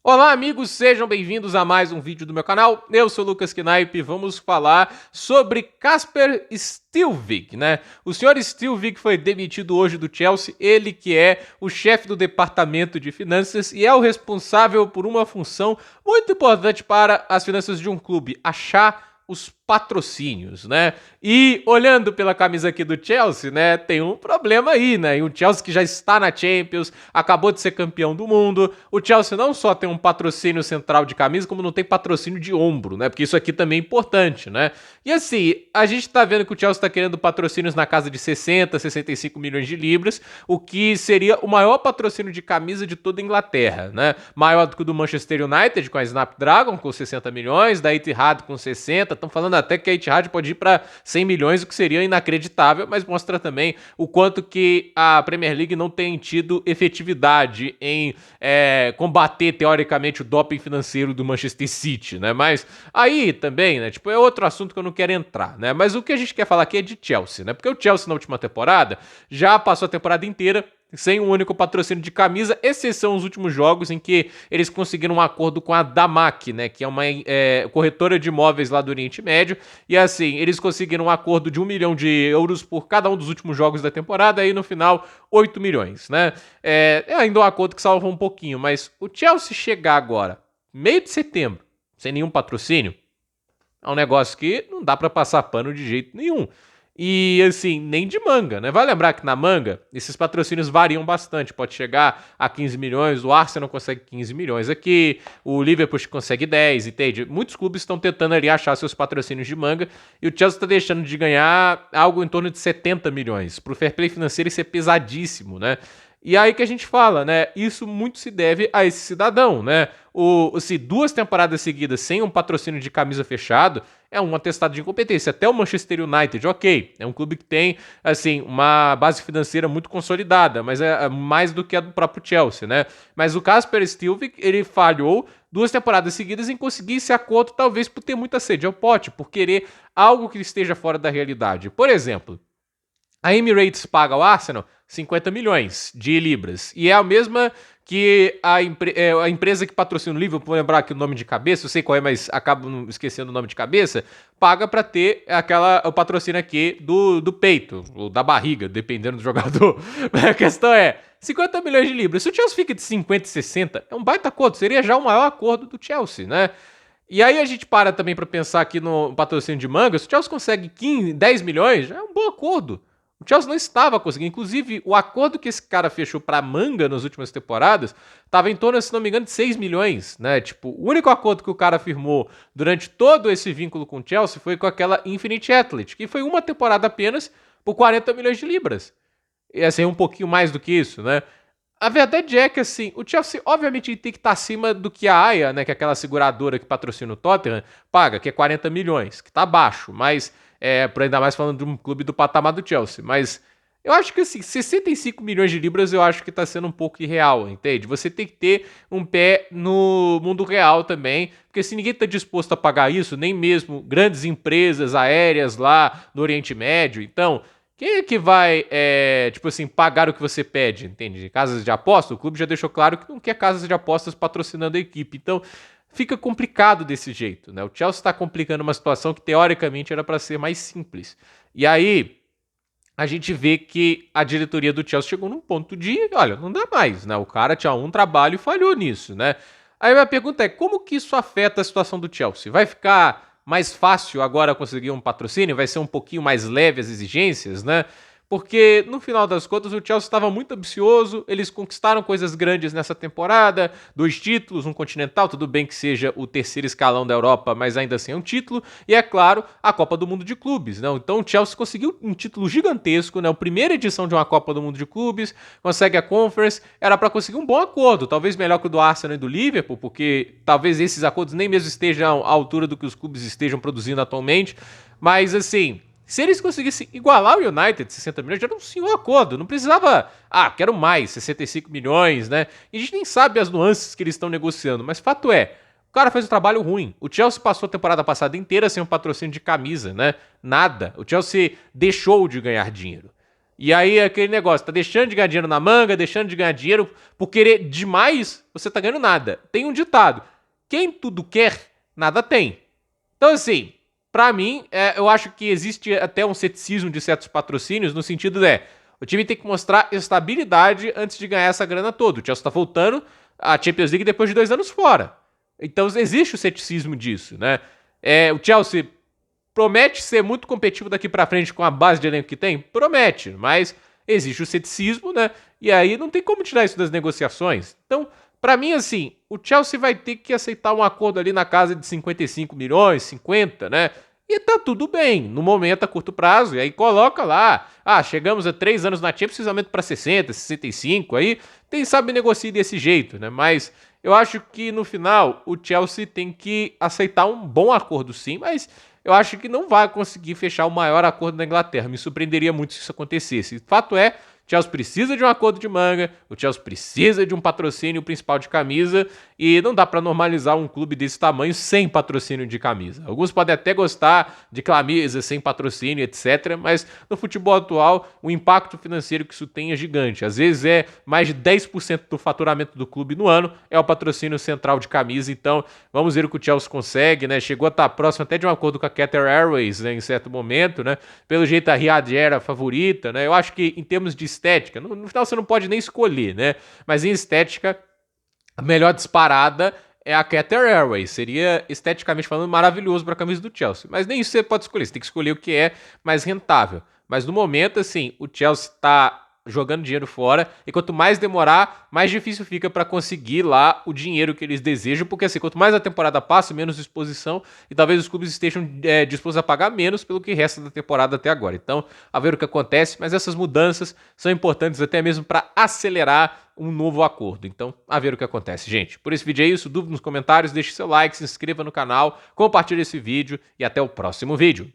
Olá amigos, sejam bem-vindos a mais um vídeo do meu canal. Eu sou o Lucas Knaip e vamos falar sobre Kasper Stillvik, né? O senhor Stillvik foi demitido hoje do Chelsea, ele que é o chefe do departamento de finanças e é o responsável por uma função muito importante para as finanças de um clube, achar os patrocínios, né? E olhando pela camisa aqui do Chelsea, né, tem um problema aí, né? E o Chelsea que já está na Champions, acabou de ser campeão do mundo. O Chelsea não só tem um patrocínio central de camisa, como não tem patrocínio de ombro, né? Porque isso aqui também é importante, né? E assim, a gente tá vendo que o Chelsea tá querendo patrocínios na casa de 60, 65 milhões de libras, o que seria o maior patrocínio de camisa de toda a Inglaterra, né? Maior do que o do Manchester United com a Snapdragon com 60 milhões, da Etihad com 60. Estão falando até que a Etihad pode ir para 100 milhões, o que seria inacreditável, mas mostra também o quanto que a Premier League não tem tido efetividade em combater, teoricamente, o doping financeiro do Manchester City, né? Mas aí também, né? Tipo, é outro assunto que eu não quero entrar, né? Mas o que a gente quer falar aqui é de Chelsea, né? Porque o Chelsea na última temporada já passou a temporada inteira sem um único patrocínio de camisa, exceção os últimos jogos em que eles conseguiram um acordo com a Damac, né, que é uma corretora de imóveis lá do Oriente Médio, e assim, eles conseguiram um acordo de 1 milhão de euros por cada um dos últimos jogos da temporada, e no final, 8 milhões, né? É ainda um acordo que salva um pouquinho, mas o Chelsea chegar agora, meio de setembro, sem nenhum patrocínio, é um negócio que não dá pra passar pano de jeito nenhum. E assim, nem de manga, né? Vai lembrar que na manga, esses patrocínios variam bastante. Pode chegar a 15 milhões, o Arsenal consegue 15 milhões aqui, o Liverpool consegue 10, entende? Muitos clubes estão tentando ali achar seus patrocínios de manga e o Chelsea está deixando de ganhar algo em torno de 70 milhões. Pro fair play financeiro isso é pesadíssimo, né? E aí que a gente fala, né? Isso muito se deve a esse cidadão, né? Se 2 temporadas seguidas sem um patrocínio de camisa fechado é um atestado de incompetência. Até o Manchester United, ok, é um clube que tem, assim, uma base financeira muito consolidada, mas é mais do que a do próprio Chelsea, né? Mas o Kasper Stillvik, ele falhou 2 temporadas seguidas em conseguir esse acordo, talvez por ter muita sede ao pote, por querer algo que esteja fora da realidade. Por exemplo, a Emirates paga ao Arsenal 50 milhões de libras. E é a mesma que a empresa que patrocina o Liverpool, vou lembrar aqui o nome de cabeça, eu sei qual é, mas acabo esquecendo o nome de cabeça, paga para ter o patrocínio aqui do peito, ou da barriga, dependendo do jogador. A questão é, 50 milhões de libras. Se o Chelsea fica de 50 e 60, é um baita acordo, seria já o maior acordo do Chelsea, né? E aí a gente para também para pensar aqui no patrocínio de manga, se o Chelsea consegue 15, 10 milhões, já é um bom acordo. O Chelsea não estava conseguindo. Inclusive, o acordo que esse cara fechou para manga nas últimas temporadas estava em torno, se não me engano, de 6 milhões, né? Tipo, o único acordo que o cara firmou durante todo esse vínculo com o Chelsea foi com aquela Infinite Athlete, que foi uma temporada apenas por 40 milhões de libras. E assim, um pouquinho mais do que isso, né? A verdade é que, assim, o Chelsea, obviamente, tem que estar acima do que a AIA, né, que é aquela seguradora que patrocina o Tottenham, paga, que é 40 milhões, que tá baixo, mas, por ainda mais falando de um clube do patamar do Chelsea. Mas eu acho que, assim, 65 milhões de libras eu acho que tá sendo um pouco irreal, entende? Você tem que ter um pé no mundo real também, porque se ninguém tá disposto a pagar isso, nem mesmo grandes empresas aéreas lá no Oriente Médio, então... Quem é que vai, tipo assim, pagar o que você pede, entende? Casas de apostas? O clube já deixou claro que não quer casas de apostas patrocinando a equipe. Então, fica complicado desse jeito, né? O Chelsea está complicando uma situação que, teoricamente, era para ser mais simples. E aí, a gente vê que a diretoria do Chelsea chegou num ponto de, olha, não dá mais, né? O cara tinha um trabalho e falhou nisso, né? Aí a minha pergunta é, como que isso afeta a situação do Chelsea? Vai ficar mais fácil agora conseguir um patrocínio? Vai ser um pouquinho mais leve as exigências, né? Porque, no final das contas, o Chelsea estava muito ambicioso, eles conquistaram coisas grandes nessa temporada, 2 títulos, um continental, tudo bem que seja o 3º escalão da Europa, mas ainda assim é um título, e é claro, a Copa do Mundo de Clubes, né? Então o Chelsea conseguiu um título gigantesco, né? A primeira edição de uma Copa do Mundo de Clubes, consegue a Conference, era para conseguir um bom acordo, talvez melhor que o do Arsenal e do Liverpool, porque talvez esses acordos nem mesmo estejam à altura do que os clubes estejam produzindo atualmente, mas assim... Se eles conseguissem igualar o United, 60 milhões, já era um senhor acordo. Não precisava, quero mais, 65 milhões, né? E a gente nem sabe as nuances que eles estão negociando, mas fato é, o cara fez um trabalho ruim. O Chelsea passou a temporada passada inteira sem um patrocínio de camisa, né? Nada. O Chelsea deixou de ganhar dinheiro. E aí aquele negócio, tá deixando de ganhar dinheiro na manga, deixando de ganhar dinheiro por querer demais, você tá ganhando nada. Tem um ditado, quem tudo quer, nada tem. Então assim, pra mim, eu acho que existe até um ceticismo de certos patrocínios, no sentido o time tem que mostrar estabilidade antes de ganhar essa grana toda. O Chelsea tá voltando à Champions League depois de 2 anos fora. Então existe o ceticismo disso, né? O Chelsea promete ser muito competitivo daqui pra frente com a base de elenco que tem? Promete, mas existe o ceticismo, né? E aí não tem como tirar isso das negociações. Então, pra mim, assim, o Chelsea vai ter que aceitar um acordo ali na casa de 55 milhões, 50, né? E tá tudo bem, no momento a curto prazo, e aí coloca lá, chegamos a 3 anos na Champions, aumento pra 60, 65, aí quem sabe negocia desse jeito, né? Mas eu acho que no final o Chelsea tem que aceitar um bom acordo sim, mas eu acho que não vai conseguir fechar o maior acordo da Inglaterra. Me surpreenderia muito se isso acontecesse. Fato é, o Chelsea precisa de um acordo de manga, o Chelsea precisa de um patrocínio principal de camisa e não dá para normalizar um clube desse tamanho sem patrocínio de camisa. Alguns podem até gostar de camisa sem patrocínio, etc, mas no futebol atual o impacto financeiro que isso tem é gigante. Às vezes é mais de 10% do faturamento do clube no ano é o patrocínio central de camisa, então vamos ver o que o Chelsea consegue, né? Chegou a estar próximo até de um acordo com a Qatar Airways, né, em certo momento, né? Pelo jeito a Riyadh era a favorita, né? Eu acho que em termos de estética, no final você não pode nem escolher, né? Mas em estética, a melhor disparada é a Qatar Airways. Seria, esteticamente falando, maravilhoso para a camisa do Chelsea. Mas nem isso você pode escolher, você tem que escolher o que é mais rentável. Mas no momento, assim, o Chelsea está jogando dinheiro fora, e quanto mais demorar, mais difícil fica para conseguir lá o dinheiro que eles desejam, porque assim, quanto mais a temporada passa, menos exposição, e talvez os clubes estejam dispostos a pagar menos pelo que resta da temporada até agora. Então, a ver o que acontece, mas essas mudanças são importantes até mesmo para acelerar um novo acordo. Então, a ver o que acontece, gente. Por esse vídeo é isso, dúvida nos comentários, deixe seu like, se inscreva no canal, compartilhe esse vídeo e até o próximo vídeo.